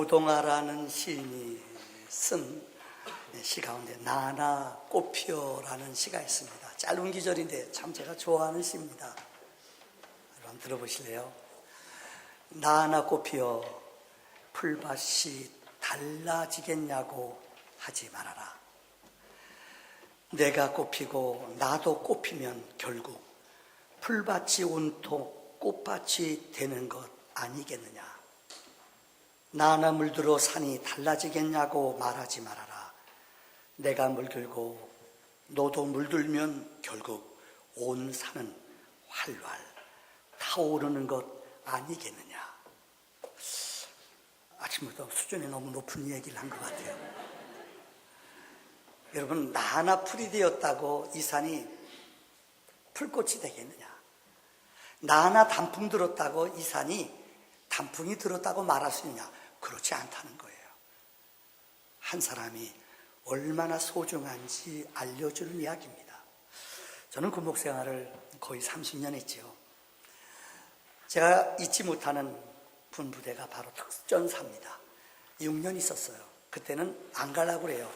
조동아라는 시인이 쓴 시 가운데 나나 꽃피어라는 시가 있습니다. 짧은 기절인데 참 제가 좋아하는 시입니다. 한번 들어보실래요? 나나 꽃피어 풀밭이 달라지겠냐고 하지 말아라. 내가 꽃피고 나도 꽃피면 결국 풀밭이 온통 꽃밭이 되는 것 아니겠느냐. 나나 물들어 산이 달라지겠냐고 말하지 말아라. 내가 물들고 너도 물들면 결국 온 산은 활활 타오르는 것 아니겠느냐. 아침부터 수준이 너무 높은 얘기를 한 것 같아요. 여러분, 나나 풀이 되었다고 이 산이 풀꽃이 되겠느냐. 나나 단풍 들었다고 이 산이 단풍이 들었다고 말할 수 있느냐. 그렇지 않다는 거예요. 한 사람이 얼마나 소중한지 알려주는 이야기입니다. 저는 군복 생활을 거의 30년 했지요. 제가 잊지 못하는 군부대가 바로 특전사입니다. 6년 있었어요. 그때는 안 가려고 그래요.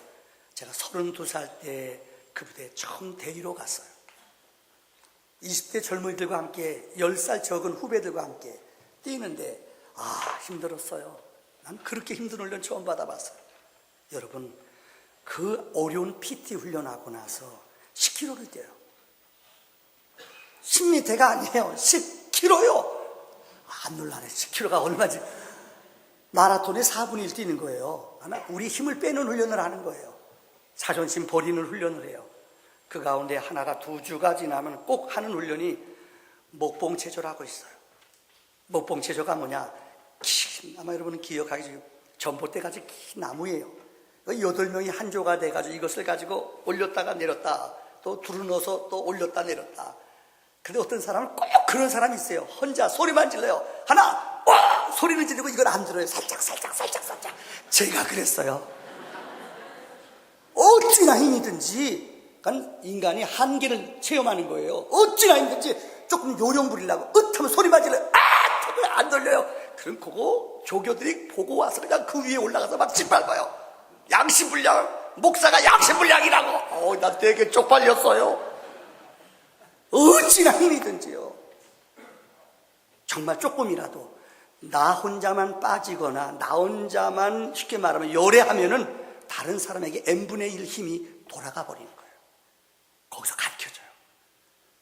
제가 32살 때 그 부대에 처음 대리로 갔어요. 20대 젊은이들과 함께 10살 적은 후배들과 함께 뛰는데 힘들었어요. 난 그렇게 힘든 훈련 처음 받아봤어요. 여러분, 그 어려운 PT 훈련하고 나서 10km를 뛰어요. 10m가 아니에요. 10km요. 안 놀라네. 10km가 얼마지. 마라톤에 4분의 1 뛰는 거예요. 우리 힘을 빼는 훈련을 하는 거예요. 자존심 버리는 훈련을 해요. 그 가운데 하나가 2주가 지나면 꼭 하는 훈련이 목봉체조라고 있어요. 목봉체조가 뭐냐? 아마 여러분은 기억하기 전봇대까지 긴 나무예요. 8명이 한 조가 돼가지고 이것을 가지고 올렸다가 내렸다, 또 둘을 넣어서 또 올렸다 내렸다. 근데 어떤 사람은 꼭 그런 사람이 있어요. 혼자 소리만 질러요. 하나, 와! 소리는 지르고 이걸 안 들어요. 살짝. 제가 그랬어요. 어찌나 힘이 든지, 그러니까 인간이 한계를 체험하는 거예요. 어찌나 힘든지 조금 요령 부리려고 하면 소리만 질러요. 안 들려요. 그럼 그거 조교들이 보고 와서 그냥 그 위에 올라가서 막 짓밟아요. 양심불량, 목사가 양심불량이라고. 나 되게 쪽팔렸어요. 어찌나 힘이 든지요. 정말 조금이라도 나 혼자만 빠지거나 나 혼자만 쉽게 말하면 요래하면은 다른 사람에게 n분의 1 힘이 돌아가 버리는 거예요. 거기서 가르쳐줘요.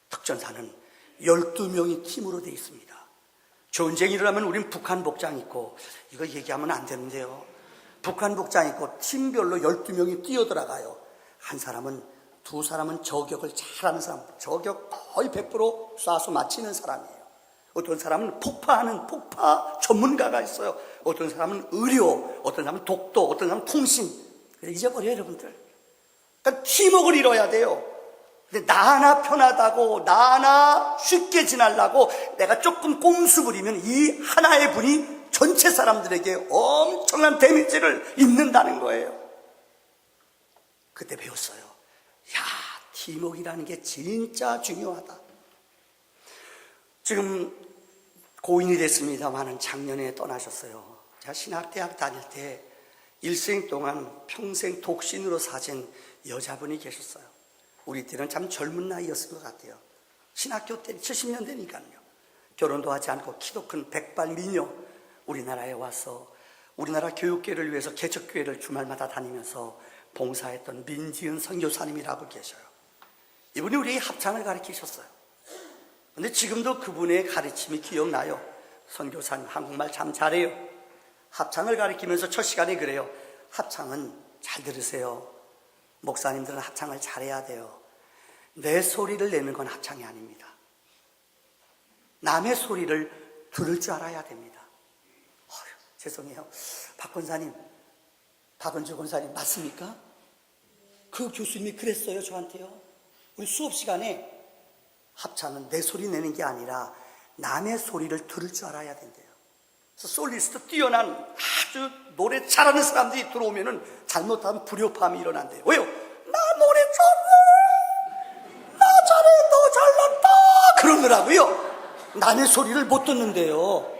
특전사는 12명이 팀으로 되어 있습니다. 전쟁이 일어나면 우린 북한 복장 입고, 이거 얘기하면 안 되는데요. 북한 복장 입고 팀별로 12명이 뛰어들어가요. 한 사람은, 2사람은 저격을 잘하는 사람, 저격 거의 100% 쏴서 맞히는 사람이에요. 어떤 사람은 폭파 전문가가 있어요. 어떤 사람은 의료, 어떤 사람은 독도, 어떤 사람은 통신. 잊어버려요, 여러분들. 그러니까 팀워크를 이뤄야 돼요. 근데 나 하나 편하다고, 나 하나 쉽게 지나려고 내가 조금 꼼수 부리면 이 하나의 분이 전체 사람들에게 엄청난 데미지를 입는다는 거예요. 그때 배웠어요. 팀워크라는 게 진짜 중요하다. 지금 고인이 됐습니다만은 작년에 떠나셨어요. 제가 신학대학 다닐 때 일생 동안 평생 독신으로 사신 여자분이 계셨어요. 우리 때는 참 젊은 나이였을 것 같아요. 신학교 때 70년대니까요. 결혼도 하지 않고 키도 큰 백발 미녀, 우리나라에 와서 우리나라 교육계를 위해서 개척교회를 주말마다 다니면서 봉사했던 민지은 선교사님이라고 계셔요. 이분이 우리 합창을 가르치셨어요. 근데 지금도 그분의 가르침이 기억나요. 선교사님 한국말 참 잘해요. 합창을 가르치면서 첫 시간에 그래요. 합창은 잘 들으세요. 목사님들은 합창을 잘해야 돼요. 내 소리를 내는 건 합창이 아닙니다. 남의 소리를 들을 줄 알아야 됩니다. 죄송해요. 박은주 권사님 맞습니까? 그 교수님이 그랬어요, 저한테요. 우리 수업 시간에 합창은 내 소리 내는 게 아니라 남의 소리를 들을 줄 알아야 된대요. 그래서 솔리스트 뛰어난 아주 노래 잘하는 사람들이 들어오면은 잘못하면 불협화음이 일어난대요. 왜요? 나 노래 잘해! 나 잘해! 너 잘났다! 그러느라고요. 남의 소리를 못 듣는데요.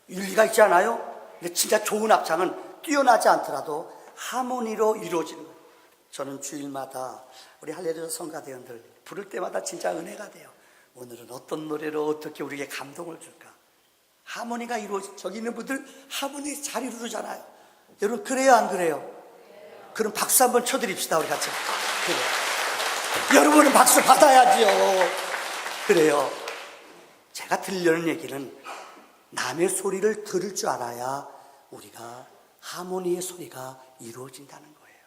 일리가 있지 않아요? 근데 진짜 좋은 합창은 뛰어나지 않더라도 하모니로 이루어지는 거예요. 저는 주일마다 우리 할렐루야 성가대원들 부를 때마다 진짜 은혜가 돼요. 오늘은 어떤 노래로 어떻게 우리에게 감동을 줄까? 하모니가 이루어지, 저기 있는 분들 하모니 잘 이루잖아요. 여러분 그래요 안 그래요? 그럼 박수 한번 쳐드립시다 우리 같이. 그래요. 여러분은 박수 받아야지요. 그래요. 제가 들려는 얘기는 남의 소리를 들을 줄 알아야 우리가 하모니의 소리가 이루어진다는 거예요.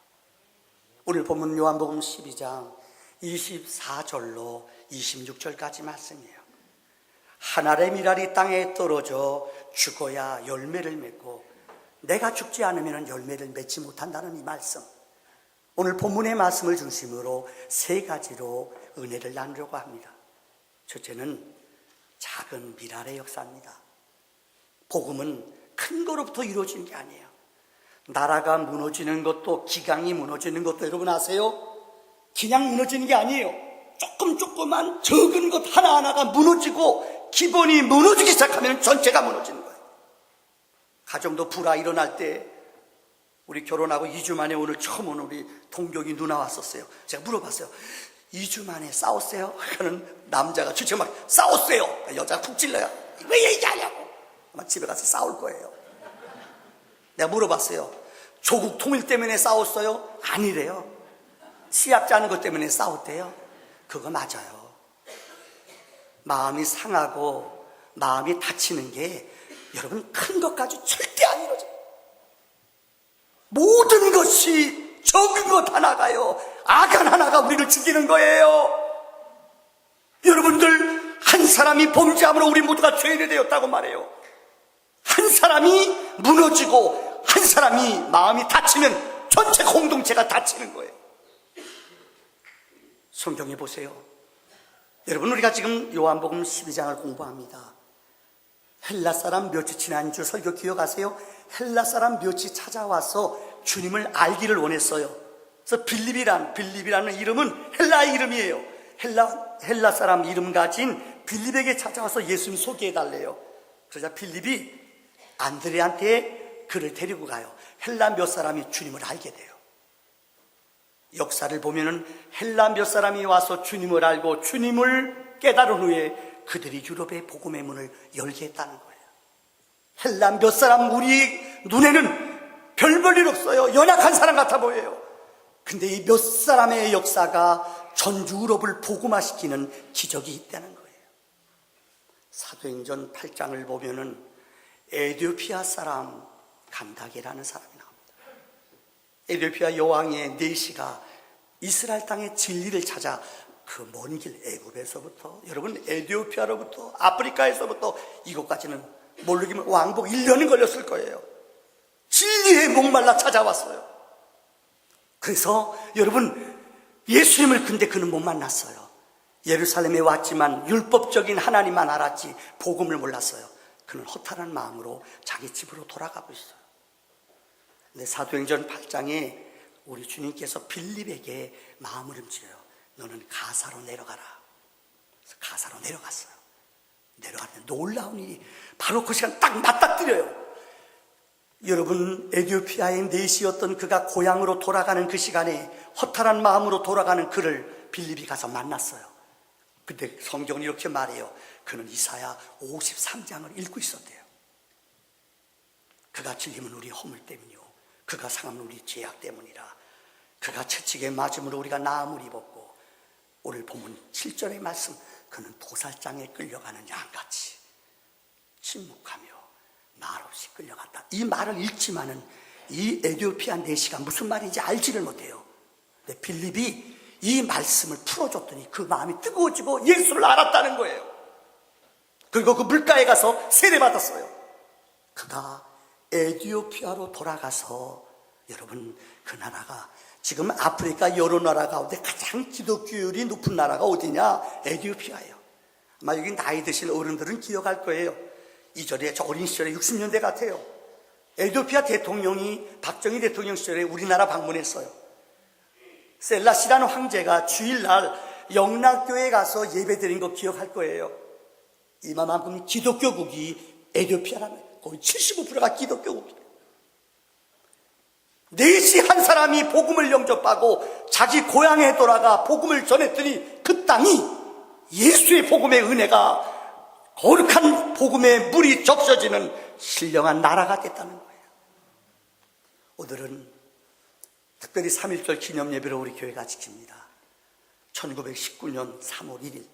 오늘 본문 요한복음 12장 24절로 26절까지 말씀이에요. 한 알의 밀알이 땅에 떨어져 죽어야 열매를 맺고 내가 죽지 않으면 열매를 맺지 못한다는 이 말씀. 오늘 본문의 말씀을 중심으로 세 가지로 은혜를 나누려고 합니다. 첫째는 작은 밀알의 역사입니다. 복음은 큰 거로부터 이루어지는 게 아니에요. 나라가 무너지는 것도, 기강이 무너지는 것도 여러분 아세요? 그냥 무너지는 게 아니에요. 조금만 적은 것 하나하나가 무너지고 기본이 무너지기 시작하면 전체가 무너지는 거예요. 가정도 불화 일어날 때, 우리 결혼하고 2주 만에 오늘 처음 오는 우리 동경이 누나 왔었어요. 제가 물어봤어요. 2주 만에 싸웠어요? 그러는 남자가 주체 막 싸웠어요. 여자가 푹 찔러요. 왜 얘기하냐고. 아마 집에 가서 싸울 거예요. 내가 물어봤어요. 조국 통일 때문에 싸웠어요? 아니래요. 시약 짜는 것 때문에 싸웠대요. 그거 맞아요. 마음이 상하고 마음이 다치는 게 여러분 큰 것까지 절대 안 이루어져요. 모든 것이 적은 것 하나가요, 악한 하나가 우리를 죽이는 거예요. 여러분들 한 사람이 범죄함으로 우리 모두가 죄인이 되었다고 말해요. 한 사람이 무너지고 한 사람이 마음이 다치면 전체 공동체가 다치는 거예요. 성경에 보세요. 여러분 우리가 지금 요한복음 12장을 공부합니다. 헬라 사람 몇이 지난주 설교 기억하세요? 헬라 사람 몇이 찾아와서 주님을 알기를 원했어요. 그래서 빌립이라는 이름은 헬라의 이름이에요. 헬라 사람 이름 가진 빌립에게 찾아와서 예수님 소개해 달래요. 그러자 빌립이 안드레한테 그를 데리고 가요. 헬라 몇 사람이 주님을 알게 돼요. 역사를 보면은 헬라 몇 사람이 와서 주님을 알고 주님을 깨달은 후에 그들이 유럽의 복음의 문을 열게 했다는 거예요. 헬라 몇 사람 우리 눈에는 별 볼 일 없어요. 연약한 사람 같아 보여요. 근데 이 몇 사람의 역사가 전 유럽을 복음화시키는 기적이 있다는 거예요. 사도행전 8장을 보면은 에티오피아 사람 간다게라는 사람이 나옵니다. 에티오피아 여왕의 네시가 이스라엘 땅의 진리를 찾아 그 먼 길 애굽에서부터, 여러분 에티오피아로부터 아프리카에서부터 이곳까지는 모르기면 왕복 1년이 걸렸을 거예요. 진리에 목말라 찾아왔어요. 그래서 여러분 예수님을 근데 그는 못 만났어요. 예루살렘에 왔지만 율법적인 하나님만 알았지 복음을 몰랐어요. 그는 허탈한 마음으로 자기 집으로 돌아가고 있어요. 근데 사도행전 8장에 우리 주님께서 빌립에게 마음을 움직여요. 너는 가사로 내려가라. 그래서 가사로 내려갔어요. 내려가는데 놀라운 일이 바로 그 시간 딱 맞닥뜨려요. 여러분 에티오피아의 내시였던 그가 고향으로 돌아가는 그 시간에 허탈한 마음으로 돌아가는 그를 빌립이 가서 만났어요. 근데 성경은 이렇게 말해요. 그는 이사야 53장을 읽고 있었대요. 그가 찔림은 우리 허물 때문이요 그가 상함은 우리 죄악 때문이라. 그가 채찍에 맞음으로 우리가 나음을 입었고, 오늘 본문 7절의 말씀, 그는 도살장에 끌려가는 양같이 침묵하며 말없이 끌려갔다. 이 말을 읽지만은 이 에티오피아 내시가 무슨 말인지 알지를 못해요. 근데 빌립이 이 말씀을 풀어줬더니 그 마음이 뜨거워지고 예수를 알았다는 거예요. 그리고 그 물가에 가서 세례받았어요. 그가 에티오피아로 돌아가서, 여러분 그 나라가 지금 아프리카 여러 나라 가운데 가장 기독교율이 높은 나라가 어디냐? 에티오피아예요. 아마 여기 나이 드신 어른들은 기억할 거예요. 이전에 저 어린 시절에 60년대 같아요. 에티오피아 대통령이 박정희 대통령 시절에 우리나라 방문했어요. 셀라시라는 황제가 주일날 영락교에 가서 예배드린 거 기억할 거예요. 이만큼 기독교국이 에티오피아라는 거예요. 거의 75%가 기독교입니다. 넷이 한 사람이 복음을 영접하고 자기 고향에 돌아가 복음을 전했더니 그 땅이 예수의 복음의 은혜가 거룩한 복음의 물이 적셔지는 신령한 나라가 됐다는 거예요. 오늘은 특별히 3.1절 기념 예배를 우리 교회가 지킵니다. 1919년 3월 1일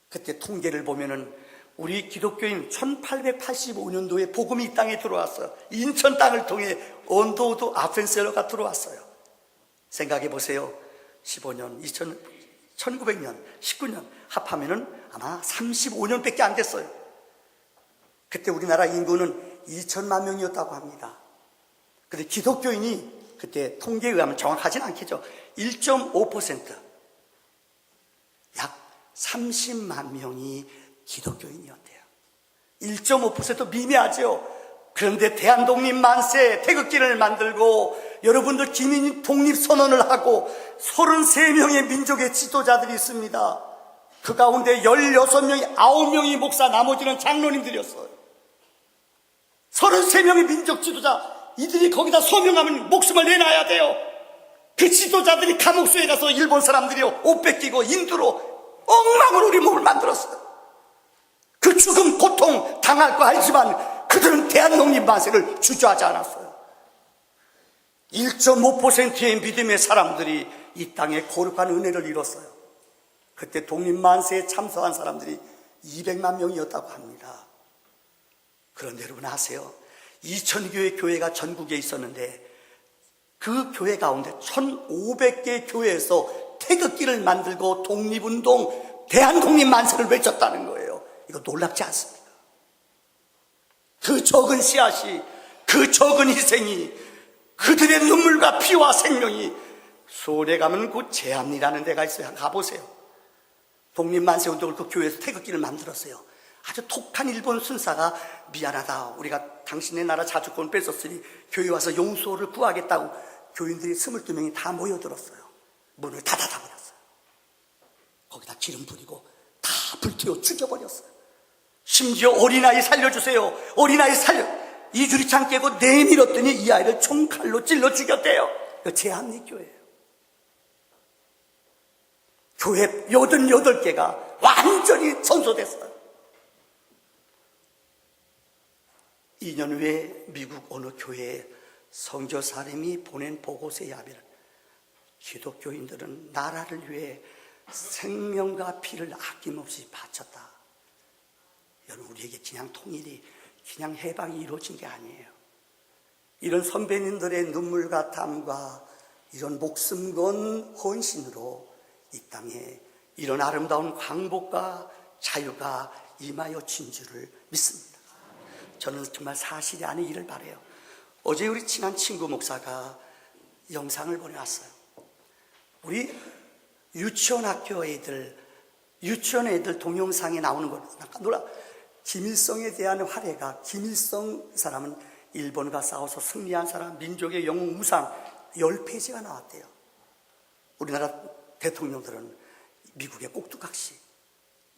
그때 통계를 보면은 우리 기독교인 1885년도에 복음이 이 땅에 들어왔어요. 인천 땅을 통해 언도우드 아펜셀러가 들어왔어요. 생각해 보세요. 15년, 1900년, 19년 합하면은 아마 35년밖에 안 됐어요. 그때 우리나라 인구는 2천만 명이었다고 합니다. 근데 기독교인이 그때 통계에 의하면 정확하진 않겠죠. 1.5%, 약 30만 명이 기독교인이었대요. 1.5% 미미하죠. 그런데 대한독립 만세 태극기를 만들고 여러분들 기민 독립선언을 하고 33명의 민족의 지도자들이 있습니다. 그 가운데 16명이 9명이 목사, 나머지는 장로님들이었어요. 33명의 민족 지도자, 이들이 거기다 소명하면 목숨을 내놔야 돼요. 그 지도자들이 감옥소에 가서 일본 사람들이 옷 뺏기고 인두로 엉망으로 우리 몸을 만들었어요. 그 죽음 고통 당할 거 알지만 그들은 대한독립 만세를 주저하지 않았어요. 1.5%의 믿음의 사람들이 이 땅에 거룩한 은혜를 이뤘어요. 그때 독립만세에 참석한 사람들이 200만 명이었다고 합니다. 그런데 여러분 아세요? 2000교회 교회가 전국에 있었는데 그 교회 가운데 1500개 교회에서 태극기를 만들고 독립운동, 대한독립만세를 외쳤다는 거예요. 이거 놀랍지 않습니까? 그 적은 씨앗이, 그 적은 희생이, 그들의 눈물과 피와 생명이 수원에 가면 그 제암리라는 데가 있어요. 가보세요. 독립만세운동을 그 교회에서 태극기를 만들었어요. 아주 독한 일본 순사가 미안하다, 우리가 당신의 나라 자주권 뺏었으니 교회 와서 용서를 구하겠다고 교인들이 22명이 다 모여들었어요. 문을 닫아버렸어요. 거기다 기름 부리고 다 불태워 죽여버렸어요. 심지어 어린아이 살려주세요, 어린아이 살려, 이주리창 깨고 내밀었더니 이 아이를 총칼로 찔러 죽였대요. 이거 제합리교회예요. 교회 88개가 완전히 전소됐어요. 2년 후에 미국 어느 교회에 선교사님이 보낸 보고서에 의하면 기독교인들은 나라를 위해 생명과 피를 아낌없이 바쳤다. 여러분, 우리에게 그냥 통일이, 그냥 해방이 이루어진 게 아니에요. 이런 선배님들의 눈물과 땀과 이런 목숨 건 헌신으로 이 땅에 이런 아름다운 광복과 자유가 임하여진 줄을 믿습니다. 저는 정말 사실이 아니기를 바라요. 어제 우리 친한 친구 목사가 영상을 보내왔어요. 우리 유치원 학교 애들, 유치원 애들 동영상에 나오는 거 놀라. 김일성에 대한 활약가, 김일성 사람은 일본과 싸워서 승리한 사람, 민족의 영웅 우상 10페이지가 나왔대요. 우리나라 대통령들은 미국의 꼭두각시,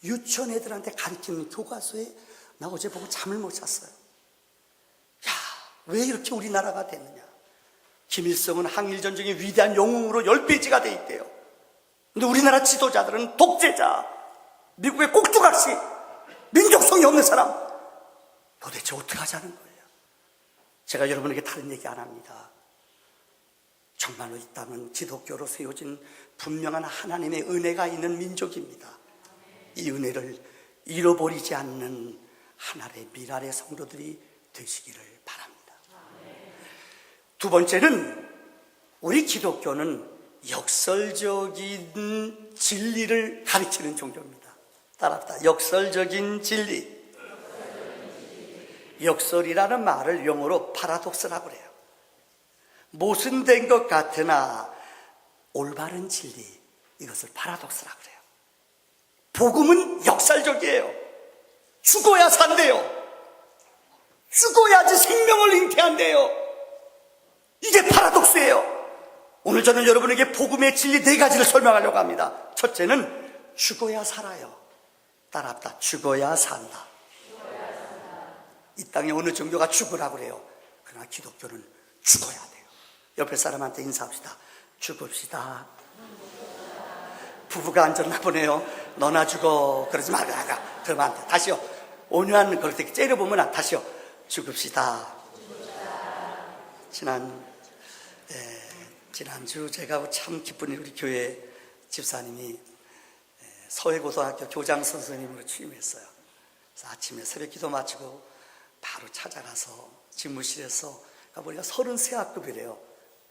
유치원 애들한테 가르치는 교과서에 나 어제 보고 잠을 못 잤어요. 야, 왜 이렇게 우리나라가 됐느냐. 김일성은 항일전쟁의 위대한 영웅으로 10페이지가 돼 있대요. 근데 우리나라 지도자들은 독재자, 미국의 꼭두각시, 민족성이 없는 사람. 도대체 어떻게 하자는 거예요? 제가 여러분에게 다른 얘기 안 합니다. 정말로 이 땅은 기독교로 세워진 분명한 하나님의 은혜가 있는 민족입니다. 이 은혜를 잃어버리지 않는 하나의 미랄의 성도들이 되시기를 바랍니다. 두 번째는 우리 기독교는 역설적인 진리를 가르치는 종교입니다. 따라합시다. 역설적인 진리. 역설이라는 말을 영어로 파라독스라고 그래요. 모순된 것 같으나 올바른 진리, 이것을 파라독스라고 그래요. 복음은 역설적이에요. 죽어야 산대요. 죽어야지 생명을 잉태한대요. 이게 파라독스예요. 오늘 저는 여러분에게 복음의 진리 4가지를 설명하려고 합니다. 첫째는 죽어야 살아요. 따라합시다. 죽어야 산다. 이 땅에 어느 종교가 죽으라고 그래요. 그러나 기독교는 죽어야 돼요. 옆에 사람한테 인사합시다. 죽읍시다. 부부가 앉았나 보네요. 너나 죽어. 그러지 말라. 그러면 안 돼. 다시요. 온유한 그럴 때 째려보면 다시요. 죽읍시다. 지난주 제가 참 기쁜 우리 교회 집사님이 서해고등학교 교장 선생님으로 취임했어요. 그래서 아침에 새벽 기도 마치고 바로 찾아가서 집무실에서 우리가 33학급이래요.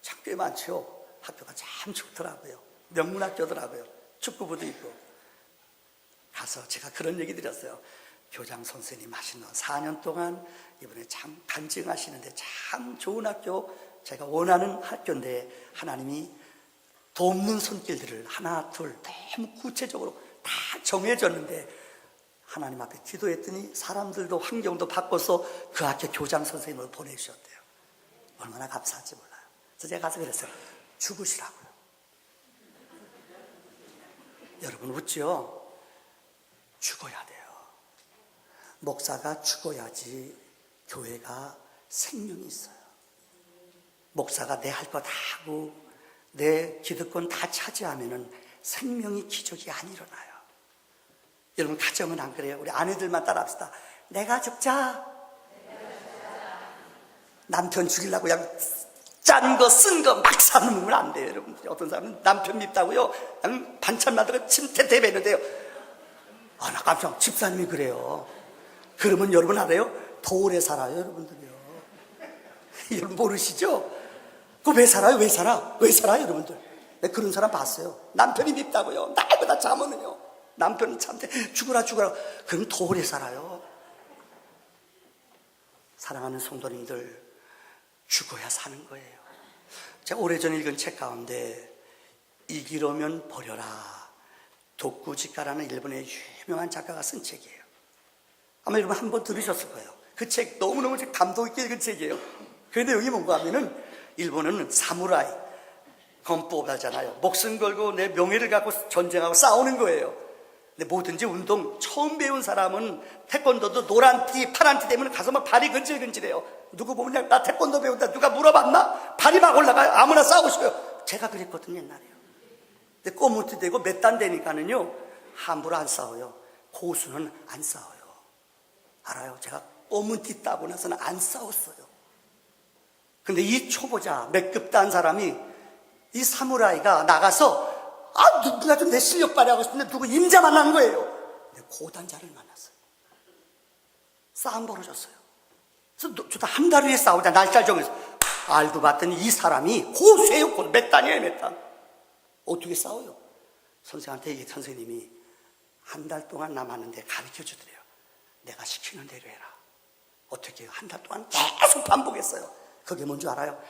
참 꽤 많죠. 학교가 참 좋더라고요. 명문학교더라고요. 축구부도 있고. 가서 제가 그런 얘기 드렸어요. 교장 선생님 하시는 4년 동안 이번에 참 간증하시는데 참 좋은 학교, 제가 원하는 학교인데 하나님이 돕는 손길들을 하나 둘 너무 구체적으로 다 정해졌는데 하나님 앞에 기도했더니 사람들도 환경도 바꿔서 그 학교 교장 선생님을 보내주셨대요. 얼마나 감사한지 몰라요. 그래서 제가 가서 그랬어요. 죽으시라고요. 여러분 웃죠? 죽어야 돼요. 목사가 죽어야지 교회가 생명이 있어요. 목사가 내 할 거 다 하고 내 기득권 다 차지하면은 생명이 기적이 안 일어나요. 여러분 가정은 안 그래요? 우리 아내들만 따라합시다. 내가 죽자. 남편 죽이려고 그냥 짠 거 쓴 거 막 사놓으면 안 돼요. 여러분 어떤 사람은 남편 밉다고요 그냥 반찬 만들어 침대 대배는데요. 아, 나 깜짝 집사님이 그래요. 그러면 여러분 알아요? 더 오래 살아요 여러분들이요. 여러분 모르시죠? 그 왜 살아요? 왜 살아요 여러분들? 내가 그런 사람 봤어요. 남편이 밉다고요. 나보다 자면은요. 남편은 참 죽으라. 그럼 더 오래 살아요. 사랑하는 성도님들, 죽어야 사는 거예요. 제가 오래전에 읽은 책 가운데 이기려면 버려라, 도쿠지카라는 일본의 유명한 작가가 쓴 책이에요. 아마 여러분 한번 들으셨을 거예요. 그 책 너무너무 감동 있게 읽은 책이에요. 그 내용이 뭔가 하면은 일본은 사무라이 건법하잖아요. 목숨 걸고 내 명예를 갖고 전쟁하고 싸우는 거예요. 근데 뭐든지 운동 처음 배운 사람은 태권도도 노란 티 파란 티 되면 가서 막 발이 근질근질해요. 누구 보면 나 태권도 배운다 누가 물어봤나? 발이 막 올라가요. 아무나 싸우고 싶어요. 제가 그랬거든요 옛날에요. 근데 꼬무티 되고 몇 단 되니까는요 함부로 안 싸워요. 고수는 안 싸워요. 알아요? 제가 꼬무티 따고 나서는 안 싸웠어요. 근데 이 초보자 몇 급 딴 사람이 이 사무라이가 나가서 누가 좀 내 실력 발휘하고 싶은데 누구 임자 만난 거예요. 근데 고단자를 만났어요. 싸움 벌어졌어요. 그래서 저도 한 달 후에 싸우자 날짜 정해서 알고 봤더니 이 사람이 고수예요. 몇 단이에요 몇 단. 어떻게 싸워요? 선생한테 선생님이 한 달 동안 남았는데 가르쳐 주더래요. 내가 시키는 대로 해라. 어떻게 해요? 한 달 동안 계속 반복했어요. 그게 뭔지 알아요?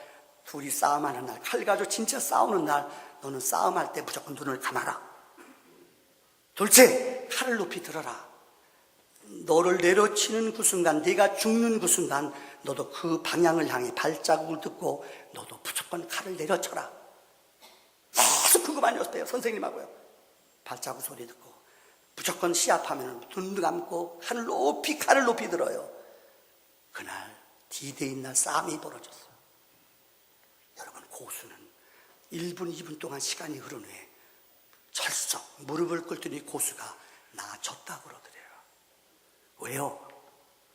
둘이 싸움하는 날, 칼 가지고 진짜 싸우는 날 너는 싸움할 때 무조건 눈을 감아라. 둘째, 칼을 높이 들어라. 너를 내려치는 그 순간, 네가 죽는 그 순간 너도 그 방향을 향해 발자국을 듣고 너도 무조건 칼을 내려쳐라. 계속 그거만 연습해요. 선생님하고요. 발자국 소리 듣고 무조건 시합하면 눈 감고 칼을 높이 들어요. 그날 D-Day인 날 싸움이 벌어졌어요. 여러분 고수는 1분 2분 동안 시간이 흐른 후에 철썩 무릎을 꿇더니 고수가 나 졌다고 그러더래요. 왜요?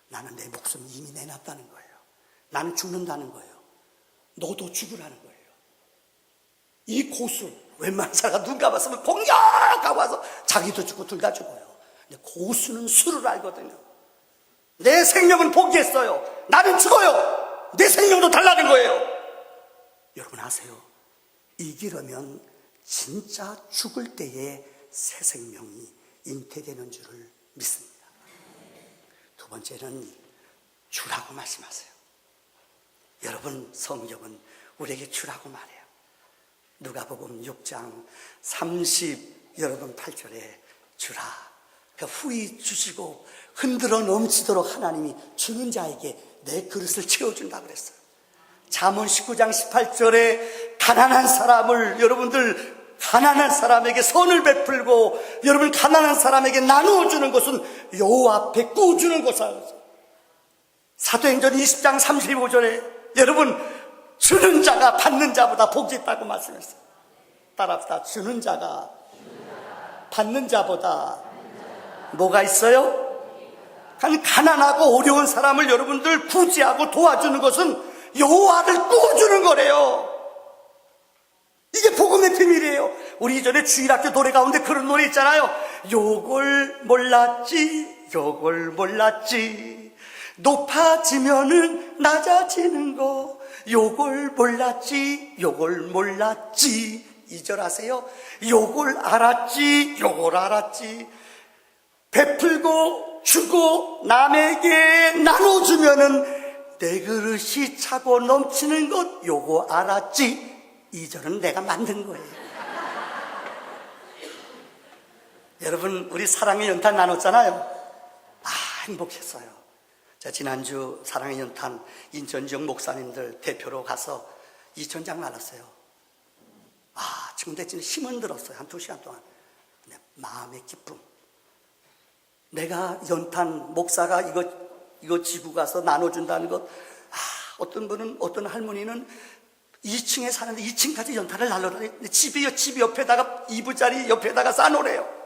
나는 내 목숨 이미 내놨다는 거예요. 나는 죽는다는 거예요. 너도 죽으라는 거예요. 이 고수 웬만한 사람가 눈 감았으면 공격하고 와서 자기도 죽고 둘 다 죽어요. 근데 고수는 수를 알거든요. 내 생명은 포기했어요. 나는 죽어요. 내 생명도 달라는 거예요. 여러분 아세요? 이기려면 진짜 죽을 때에 새 생명이 잉태되는 줄을 믿습니다. 두 번째는 주라고 말씀하세요. 여러분 성경은 우리에게 주라고 말해요. 누가복음 6장 30 여러분 8절에 주라. 그 후히 주시고 흔들어 넘치도록 하나님이 주는 자에게 내 그릇을 채워준다고 그랬어요. 잠언 19장 18절에 가난한 사람을 여러분들 가난한 사람에게 선을 베풀고 여러분 가난한 사람에게 나누어 주는 것은 여호와 앞에 꾸주는 것이라고 사도행전 20장 35절에 여러분, 주는 자가 받는 자보다 복이 있다고 말씀했어요. 따라합시다. 주는 자가 받는 자보다 뭐가 있어요? 가난하고 어려운 사람을 여러분들 구제하고 도와주는 것은 여호와를 꾸어주는 거래요. 이게 복음의 비밀이에요. 우리 이전에 주일학교 노래 가운데 그런 노래 있잖아요. 요걸 몰랐지, 요걸 몰랐지, 높아지면은 낮아지는 거, 요걸 몰랐지, 요걸 몰랐지. 2절 아세요? 요걸 알았지, 요걸 알았지. 베풀고 주고 남에게 나눠주면은 내 그릇이 차고 넘치는 것, 요거 알았지. 2절은 내가 만든 거예요. 여러분, 우리 사랑의 연탄 나눴잖아요. 행복했어요. 자, 지난주 사랑의 연탄 인천 지역 목사님들 대표로 가서 2,000장 나눴어요. 지금 진짜 힘은 들었어요. 한 2시간 동안. 근데 마음의 기쁨. 내가 연탄 목사가 이거 지고 가서 나눠준다는 것. 어떤 분은, 어떤 할머니는 2층에 사는데 2층까지 연탄을 날려다니 집 옆에다가 이부자리 옆에다가 싸놓으래요.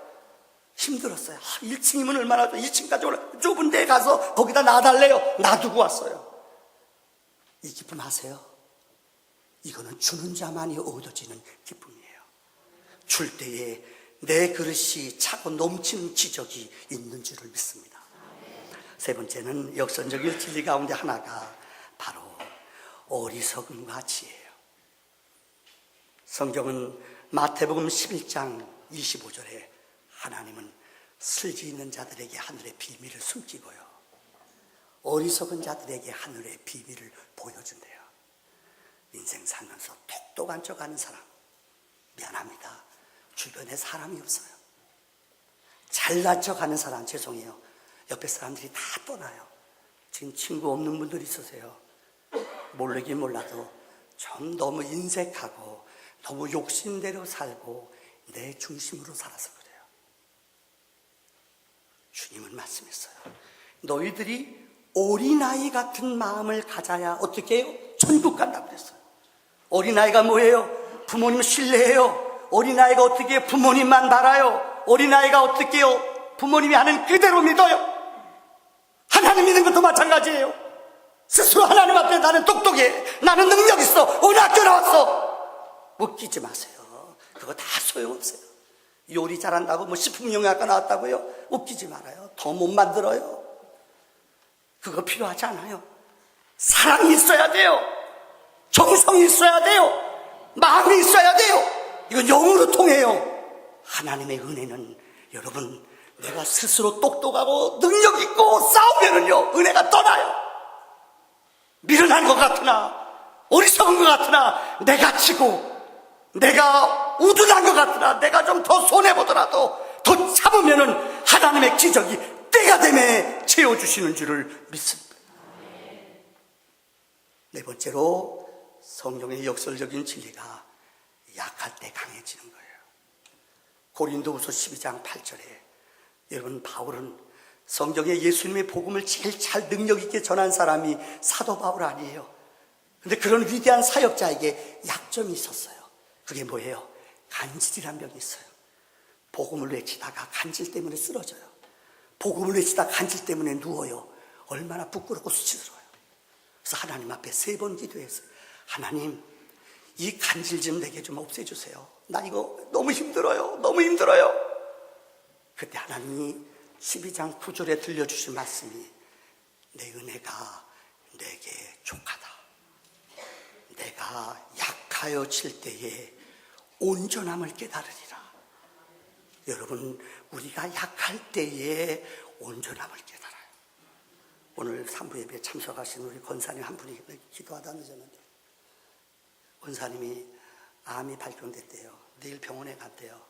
힘들었어요. 1층이면 얼마나 좋아. 2층까지 올라 좁은 데에 가서 거기다 놔달래요. 놔두고 왔어요. 이 기쁨 아세요? 이거는 주는 자만이 얻어지는 기쁨이에요. 줄 때에 내 그릇이 차고 넘치는 기적이 있는 줄을 믿습니다. 세 번째는 역선적인 진리 가운데 하나가 바로 어리석음과 지혜예요. 성경은 마태복음 11장 25절에 하나님은 슬기 있는 자들에게 하늘의 비밀을 숨기고요, 어리석은 자들에게 하늘의 비밀을 보여준대요. 인생 살면서 똑똑한 척 하는 사람, 미안합니다. 주변에 사람이 없어요. 잘난 척 하는 사람, 죄송해요. 옆에 사람들이 다 떠나요. 지금 친구 없는 분들 있으세요. 모르긴 몰라도 좀 너무 인색하고 너무 욕심대로 살고 내 중심으로 살아서 그래요. 주님은 말씀했어요. 너희들이 어린아이 같은 마음을 가져야 어떻게 해요? 천국 간다고 그랬어요. 어린아이가 뭐예요? 부모님 신뢰해요. 어린아이가 어떻게 해요? 부모님만 바라요. 어린아이가 어떻게 해요? 부모님이 하는 그대로 믿어요. 하나님 믿는 것도 마찬가지예요. 스스로 하나님 앞에 나는 똑똑해, 나는 능력 있어, 어느 학교 나왔어, 웃기지 마세요. 그거 다 소용없어요. 요리 잘한다고 뭐 식품영양학과 나왔다고요? 웃기지 말아요. 더 못 만들어요. 그거 필요하지 않아요. 사랑이 있어야 돼요. 정성이 있어야 돼요. 마음이 있어야 돼요. 이건 영으로 통해요. 하나님의 은혜는 여러분, 내가 스스로 똑똑하고 능력 있고 싸우면은요, 은혜가 떠나요. 미련한 것 같으나, 어리석은 것 같으나, 내가 치고, 내가 우둔한 것 같으나, 내가 좀 더 손해보더라도 더 참으면은 하나님의 기적이 때가 되매 채워주시는 줄을 믿습니다. 네 번째로 성경의 역설적인 진리가 약할 때 강해지는 거예요. 고린도후서 12장 8절에 여러분, 바울은 성경에 예수님의 복음을 제일 잘 능력 있게 전한 사람이 사도 바울 아니에요. 근데 그런 위대한 사역자에게 약점이 있었어요. 그게 뭐예요? 간질이란 병이 있어요. 복음을 외치다가 간질 때문에 쓰러져요. 복음을 외치다가 간질 때문에 누워요. 얼마나 부끄럽고 수치스러워요. 그래서 하나님 앞에 3번 기도했어요. 하나님, 이 간질 좀 내게 좀 없애주세요. 나 이거 너무 힘들어요. 너무 힘들어요. 그때 하나님이 12장 9절에 들려주신 말씀이, 내 은혜가 내게 족하다. 내가 약하여질 때에 온전함을 깨달으리라. 여러분, 우리가 약할 때에 온전함을 깨달아요. 오늘 3부 예배에 참석하신 우리 권사님 한 분이 기도하다 늦었는데, 권사님이 암이 발견됐대요. 내일 병원에 갔대요.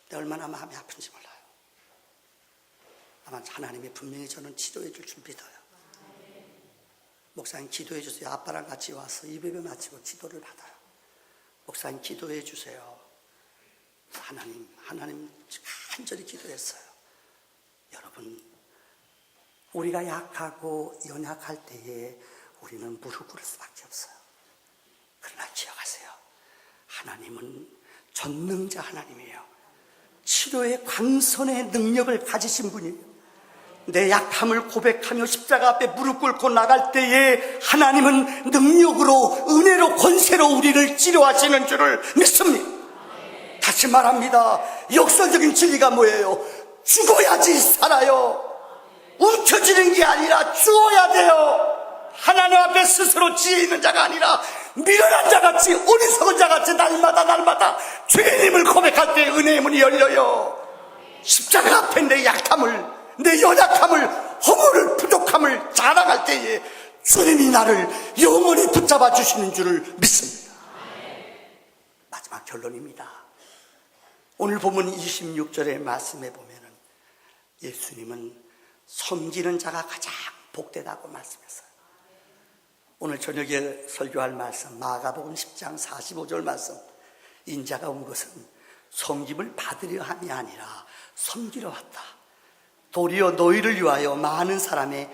근데 얼마나 마음이 아픈지 몰라요. 아마 하나님이 분명히 저는 치료해 줄 줄 믿어요. 목사님 기도해 주세요. 아빠랑 같이 와서 이 예배 마치고 기도를 받아요. 목사님 기도해 주세요. 하나님 간절히 기도했어요. 여러분, 우리가 약하고 연약할 때에 우리는 무릎 꿇을 수밖에 없어요. 그러나 기억하세요. 하나님은 전능자 하나님이에요. 치료의 광선의 능력을 가지신 분이에요. 내 약함을 고백하며 십자가 앞에 무릎 꿇고 나갈 때에 하나님은 능력으로, 은혜로, 권세로 우리를 치료하시는 줄을 믿습니다. 다시 말합니다. 역설적인 진리가 뭐예요? 죽어야지 살아요. 움켜쥐는 게 아니라 죽어야 돼요. 하나님 앞에 스스로 지혜 있는 자가 아니라 미련한 자같이, 어리석은 자같이 날마다 주님을 고백할 때 은혜의 문이 열려요. 십자가 앞에 내 약함을, 내 연약함을, 허물을, 부족함을 자랑할 때에 주님이 나를 영원히 붙잡아 주시는 줄을 믿습니다. 마지막 결론입니다. 오늘 본문 26절의 말씀에 보면은 예수님은 섬기는 자가 가장 복되다고 말씀했어요. 오늘 저녁에 설교할 말씀, 마가복음 10장 45절 말씀, 인자가 온 것은 섬김을 받으려 함이 아니라 섬기러 왔다. 도리어 너희를 위하여 많은 사람의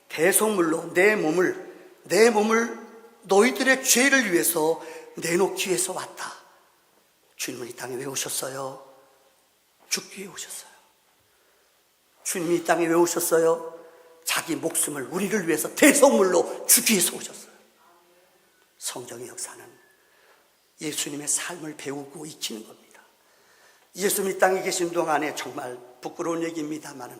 대속물로 내 몸을 너희들의 죄를 위해서 내놓기 위해서 왔다. 주님은 이 땅에 왜 오셨어요? 죽기 위해 오셨어요. 주님이 이 땅에 왜 오셨어요? 자기 목숨을 우리를 위해서 대속물로 주기 위해서 오셨어요. 성경의 역사는 예수님의 삶을 배우고 익히는 겁니다. 예수님 이 땅에 계신 동안에 정말 부끄러운 얘기입니다만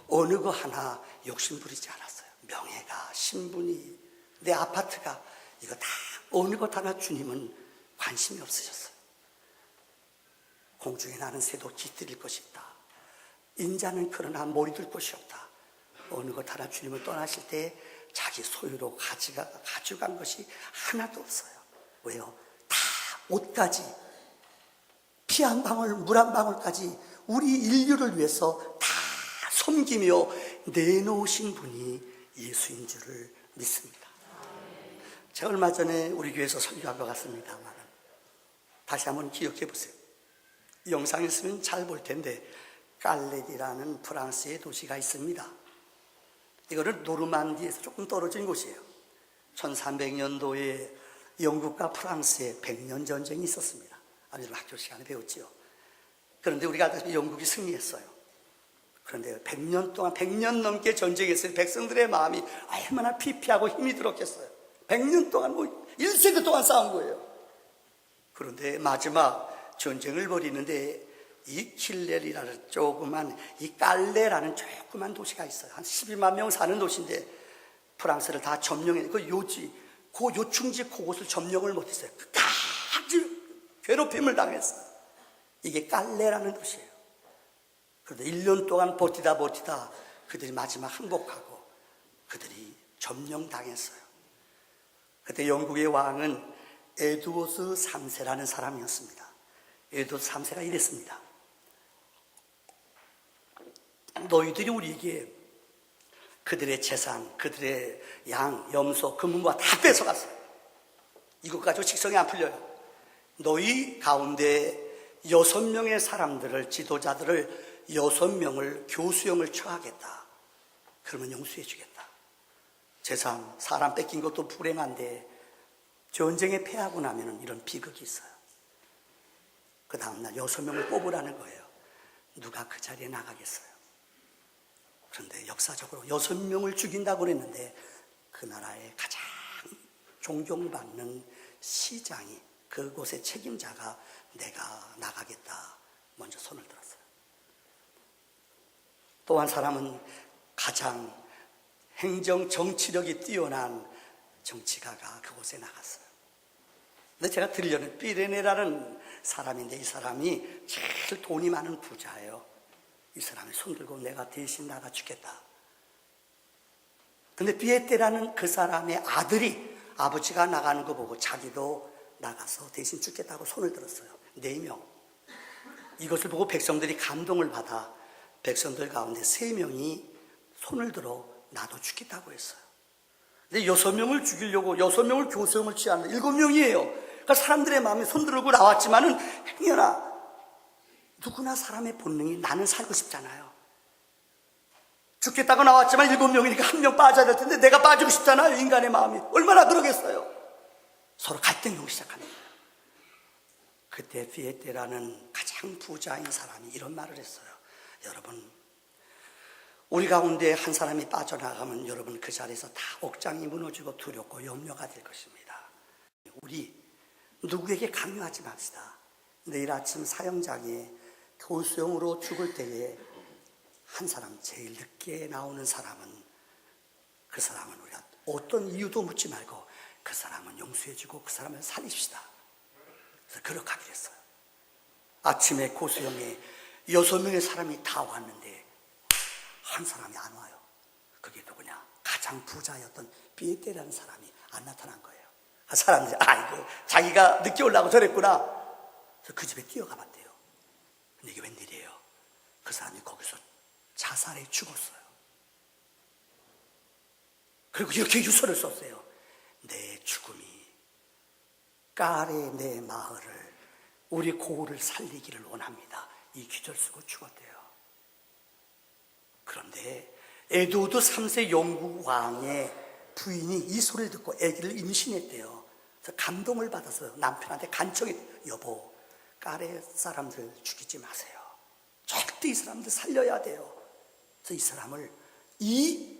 어느 거 하나 욕심 부리지 않았어요. 명예가, 신분이, 내 아파트가, 이거 다 어느 것 하나 주님은 관심이 없으셨어요. 공중에 나는 새도 깃들일 것이 있다. 인자는 그러나 머리 둘 것이 없다. 어느 것 하나 주님을 떠나실 때 자기 소유로 가져간 것이 하나도 없어요. 왜요? 다 옷까지, 피 한 방울, 물 한 방울까지 우리 인류를 위해서 다 섬기며 내놓으신 분이 예수인 줄을 믿습니다. 제가 얼마 전에 우리 교회에서 설교하고 갔습니다만 다시 한번 기억해 보세요. 영상에 있으면 잘 볼 텐데 깔렛이라는 프랑스의 도시가 있습니다. 이거는 노르만디에서 조금 떨어진 곳이에요. 1300년도에 영국과 프랑스의 100년 전쟁이 있었습니다. 아주 학교 시간에 배웠지요. 그런데 우리가 알다시피 영국이 승리했어요. 그런데 100년 동안, 100년 넘게 전쟁했어요. 백성들의 마음이 얼마나 피폐하고 힘이 들었겠어요. 100년 동안, 1세기 동안 싸운 거예요. 그런데 마지막 전쟁을 벌이는데 이 킬렐이라는 조그만, 이 깔레라는 조그만 도시가 있어요. 한 12만 명 사는 도시인데 프랑스를 다 점령해. 그 요충지 그곳을 점령을 못했어요. 끝까지 괴롭힘을 당했어요. 이게 깔레라는 도시예요. 그런데 1년 동안 버티다 그들이 마지막 항복하고 그들이 점령당했어요. 그때 영국의 왕은 에드워드 3세라는 사람이었습니다. 에드워드 3세가 이랬습니다. 너희들이 우리에게 그들의 재산, 그들의 양, 염소, 금은과 다 뺏어갔어요. 이것 가지고 직성이 안 풀려요. 너희 가운데 6명의 사람들을, 지도자들을 6명을 교수형을 처하겠다. 그러면 용서해 주겠다. 재산, 사람 뺏긴 것도 불행한데 전쟁에 패하고 나면 이런 비극이 있어요. 그 다음날 6명을 뽑으라는 거예요. 누가 그 자리에 나가겠어요? 그런데 역사적으로 6명을 죽인다고 그랬는데 그 나라의 가장 존경받는 시장이, 그곳의 책임자가 내가 나가겠다 먼저 손을 들었어요. 또 한 사람은 가장 행정 정치력이 뛰어난 정치가가 그곳에 나갔어요. 근데 제가 들으려는 삐레네라는 사람인데 이 사람이 제일 돈이 많은 부자예요. 이 사람이 손들고 내가 대신 나가 죽겠다. 근데 비에테라는 그 사람의 아들이 아버지가 나가는 거 보고 자기도 나가서 대신 죽겠다고 손을 들었어요. 4명. 이것을 보고 백성들이 감동을 받아 백성들 가운데 3명이 손을 들어 나도 죽겠다고 했어요. 근데 6명을 죽이려고 6명을 교수형을 취하는데 7명이에요. 그러니까 사람들의 마음에 손들고 나왔지만은 행여나 누구나 사람의 본능이 나는 살고 싶잖아요. 죽겠다고 나왔지만 7명이니까 1명 빠져야 될 텐데 내가 빠지고 싶잖아요. 인간의 마음이 얼마나 그러겠어요. 서로 갈등이 오기 시작하는 거예요. 그때 비에테라는 가장 부자인 사람이 이런 말을 했어요. 여러분, 우리 가운데 한 사람이 빠져나가면 여러분 그 자리에서 다 옥장이 무너지고 두렵고 염려가 될 것입니다. 우리 누구에게 강요하지 맙시다. 내일 아침 사형장에 교수형으로 죽을 때에 한 사람, 제일 늦게 나오는 사람은, 그 사람은 우리가 어떤 이유도 묻지 말고 그 사람은 용서해주고 그 사람을 살립시다. 그래서 그렇게 하기로 했어요. 아침에 고수형에 6명의 사람이 다 왔는데 한 사람이 안 와요. 그게 누구냐? 가장 부자였던 비에테라는 사람이 안 나타난 거예요. 사람들이 아이고 자기가 늦게 오려고 저랬구나. 그래서 그 집에 뛰어가 봤대요. 근데 이게 웬일이에요? 그 사람이 거기서 자살해 죽었어요. 그리고 이렇게 유서를 썼어요. 내 죽음이 까레 내 마을을, 우리 고을을 살리기를 원합니다. 이 기절 쓰고 죽었대요. 그런데 에드워드 3세 영국 왕의 부인이 이 소리를 듣고 아기를 임신했대요. 그래서 감동을 받아서 남편한테 간청해, 여보, 까레 사람들 죽이지 마세요. 절대 이 사람들 살려야 돼요. 그래서 이 사람을, 이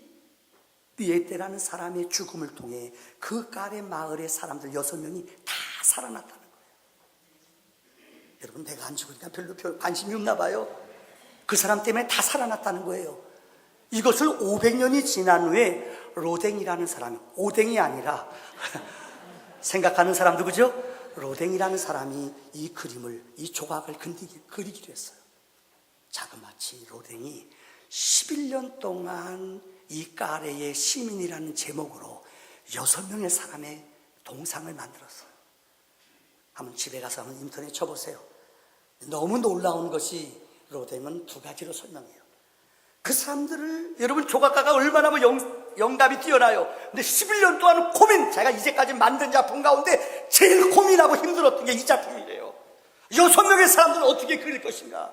비에테라는 사람의 죽음을 통해 그 까레 마을의 사람들 6명이 다 살아났다는 거예요. 여러분, 내가 안 죽으니까 별로 관심이 없나 봐요. 그 사람 때문에 다 살아났다는 거예요. 이것을 500년이 지난 후에 로댕이라는 사람이, 오댕이 아니라 생각하는 사람 누구죠? 로댕이라는 사람이 이 그림을, 이 조각을 그리기로 했어요. 자그마치 로댕이 11년 동안 이 까레의 시민이라는 제목으로 6명의 사람의 동상을 만들었어요. 한번 집에 가서 한번 인터넷 쳐보세요. 너무 놀라운 것이 로댕은 2가지로 설명해요. 그 사람들을, 여러분, 조각가가 얼마나 영감이 뛰어나요. 근데 11년 동안 고민, 제가 이제까지 만든 작품 가운데 제일 고민하고 힘들었던 게 이 작품이래요. 6명의 사람들을 어떻게 그릴 것인가,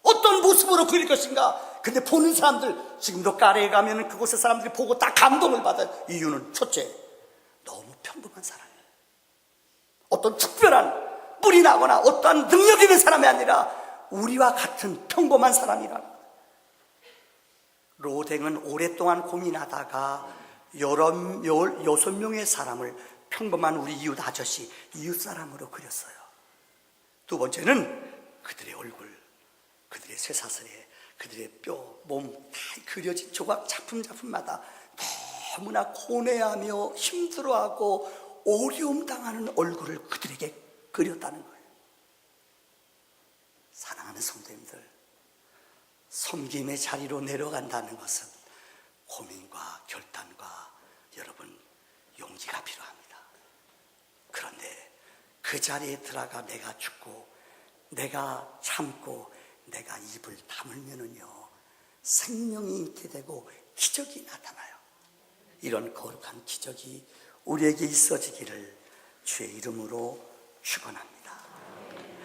어떤 모습으로 그릴 것인가. 근데 보는 사람들, 지금도 까레에 가면 그곳의 사람들이 보고 다 감동을 받아요. 이유는 첫째, 너무 평범한 사람이에요. 어떤 특별한 뿔이 나거나 어떠한 능력 있는 사람이 아니라 우리와 같은 평범한 사람이라는 거예요. 로댕은 오랫동안 고민하다가 6명의 사람을 평범한 우리 이웃 아저씨, 이웃 사람으로 그렸어요. 두 번째는 그들의 얼굴, 그들의 쇠사슬에 그들의 뼈, 몸 다 그려진 조각 작품마다 너무나 고뇌하며 힘들어하고 어려움 당하는 얼굴을 그들에게 그렸다는 거예요. 사랑하는 성도님들, 섬김의 자리로 내려간다는 것은 고민과 결단과 여러분 용기가 필요합니다. 그런데 그 자리에 들어가 내가 죽고 내가 참고 내가 입을 다물면은요, 생명이 잉태되고 기적이 나타나요. 이런 거룩한 기적이 우리에게 있어지기를 주의 이름으로 축원합니다.